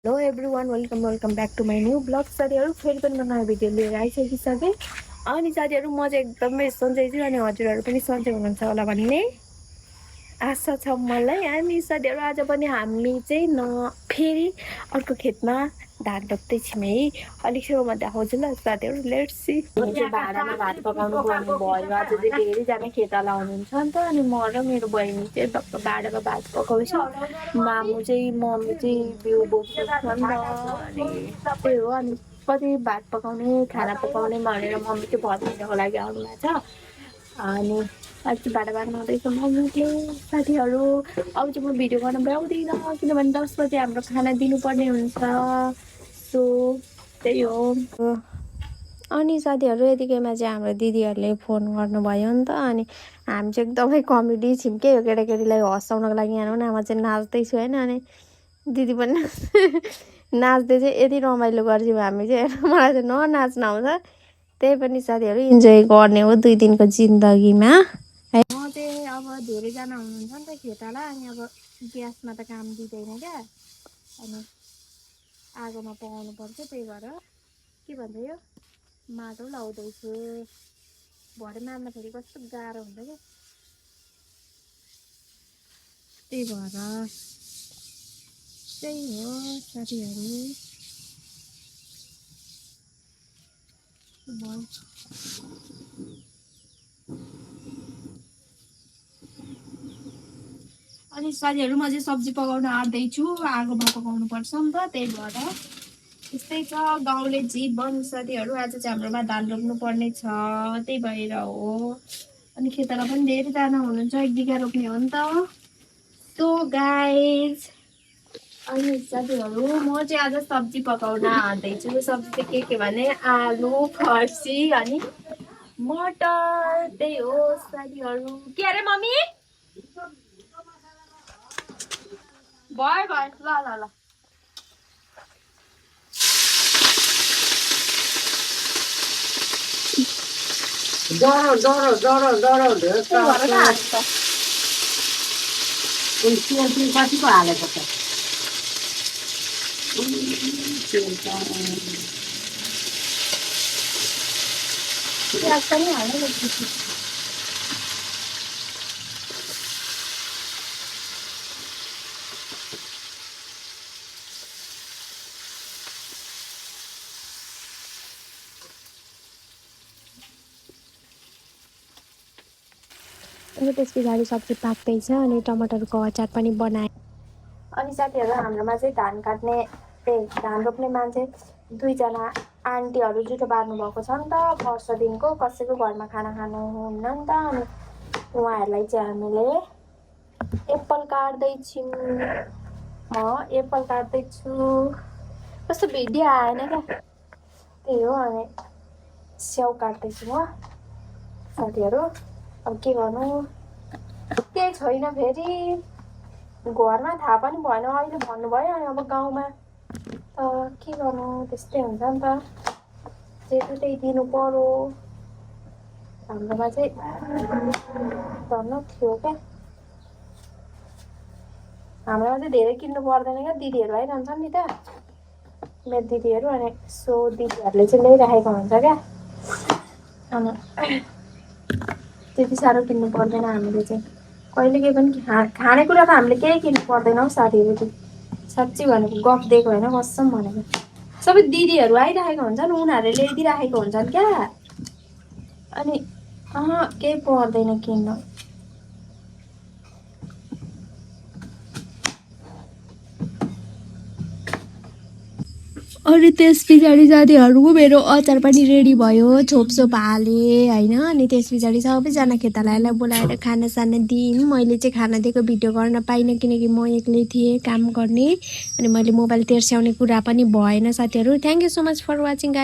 Hello everyone, welcome back to my new blog. साथीहरू फेरि पनि म नयाँ भिडियो लिएर आइसकिसकेँ। अनि साथीहरू म चाहिँ एकदमै सन्चै छु अनि हजुरहरू पनि सन्चै हुनुहुन्छ होला भन्ने आशा छ मलाई। अनि साथीहरू आज पनि हामी चाहिँ फेरि अर्को खेतमा धान रोप्दैछौँ है। अलिक छेउमा देखाउँछु ल साथीहरू, लेट्स सी। म चाहिँ भाँडामा भात पकाउनु पर्ने भयो। आज चाहिँ धेरैजना खेताला हुनुहुन्छ नि त। अनि म र मेरो बहिनी चाहिँ भाँडामा भात पकाउँछु। मामु चाहिँ मम्मी चाहिँ बिउ बोक्छ नि त। अनि त्यही हो। अनि कति भात पकाउने खाना पकाउने भनेर मम्मी चाहिँ भात दिनको लागि आउनुभएको छ। अनि आज भाँडा बनाउँदैछ मम्मीले। साथीहरू अब चाहिँ म भिडियो गर्न भ्याउँदिनँ किनभने 10 बजे हाम्रो खाना दिनुपर्ने हुन्छ। सो त्यही हो। अनि साथीहरू यतिकैमा चाहिँ हाम्रो दिदीहरूले फोन गर्नुभयो नि त। अनि हामी चाहिँ एकदमै कमेडी छौँ के, केटाकेटीलाई हँसाउनको लागि यहाँ न म चाहिँ नाच्दैछु होइन। अनि दिदी पनि नाच्दै चाहिँ यति रमाइलो गर्छौँ हामी चाहिँ। मलाई चाहिँ ननाच्न आउँछ, त्यही पनि साथीहरू इन्जोय गर्ने हो 2 दिनको जिन्दगीमा है। म चाहिँ अब धेरैजना हुनुहुन्छ नि त खेताला। अनि अब ग्यासमा त काम दिँदैन क्या, अनि आगोमा पकाउनु पर्छ। त्यही भएर के भन्छ यो माटो लाउँदैछु। भरे मार्दाखेरि कस्तो गाह्रो हुन्छ क्या, त्यही भएर त्यही हो साथीहरू। अनि साथीहरू म चाहिँ सब्जी पकाउन आँट्दैछु। आगोमा पकाउनु पर्छ नि त, त्यही भएर त्यस्तै छ गाउँले जीवन साथीहरू। आज चाहिँ हाम्रोमा धान रोप्नु पर्ने छ, त्यही भएर हो। अनि खेताला पनि धेरैजना हुनुहुन्छ, 1 बिघा रोप्ने हो नि त। सो गाइज, अनि साथीहरू म चाहिँ आज सब्जी पकाउन आँट्दैछु। सब्जी चाहिँ के भने आलु, फर्सी अनि मटर, त्यही हो साथीहरू। के अरे मम्मी भयो ल ल ल। कतिको हालेको छ प्याज पनि हाल्नु। अनि त्यस पछाडि सब्जी पाक्दैछ अनि टमाटरको अचार पनि बनाएँ। अनि साथीहरू हाम्रोमा चाहिँ धान काट्ने धान रोप्ने मान्छे 2 जना आन्टीहरू जुठो बार्नु भएको छ नि त। वर्ष दिनको कसैको घरमा खाना खानु हुन्न नि त। अनि उहाँहरूलाई चाहिँ हामीले एप्पल काट्दैछौँ। म एप्पल काट्दैछु। कस्तो भिडियो आएन क्या, त्यही हो। अनि स्याउ काट्दैछु म साथीहरू। अब के गर्नु, केही छैन फेरि घरमा, थाहा पनि भएन अहिले भन्नुभयो। अनि अब गाउँमा त के गर्नु, त्यस्तै हुन्छ नि त। जे त्यही दिनु पर्यो। हाम्रोमा चाहिँ धन्न थियो क्या, हाम्रोमा चाहिँ धेरै किन्नु पर्दैन क्या, दिदीहरू आइरहन्छ नि त मेरो दिदीहरू। अनि सो दिदीहरूले चाहिँ ल्याइराखेको हुन्छ क्या। अनि त्यति साह्रो किन्नु पर्दैन हामीले चाहिँ। कहिले केही पनि खानेकुरा त हामीले केही किन्नु पर्दैन हौ साथीहरू। चाहिँ साँच्ची भनेको, गफ दिएको होइन, कसम भनेको। सबै दिदीहरू आइराखेको हुन्छन्, उनीहरूले ल्याइदिइराखेको हुन्छन् क्या। अनि केही पर्दैन किन्नु। अनि त्यस पछाडि साथीहरू मेरो अचार पनि रेडी भयो। छोपछोप हालेँ होइन। अनि त्यस पछाडि सबैजना खेतालालाई बोलाएर खानासाना दियौँ। मैले चाहिँ खाना दिएको भिडियो गर्न पाइनँ किनकि म एक्लै थिएँ काम गर्ने। अनि मैले मोबाइल तेर्स्याउने कुरा पनि भएन साथीहरू। Thank you so much for watching guys.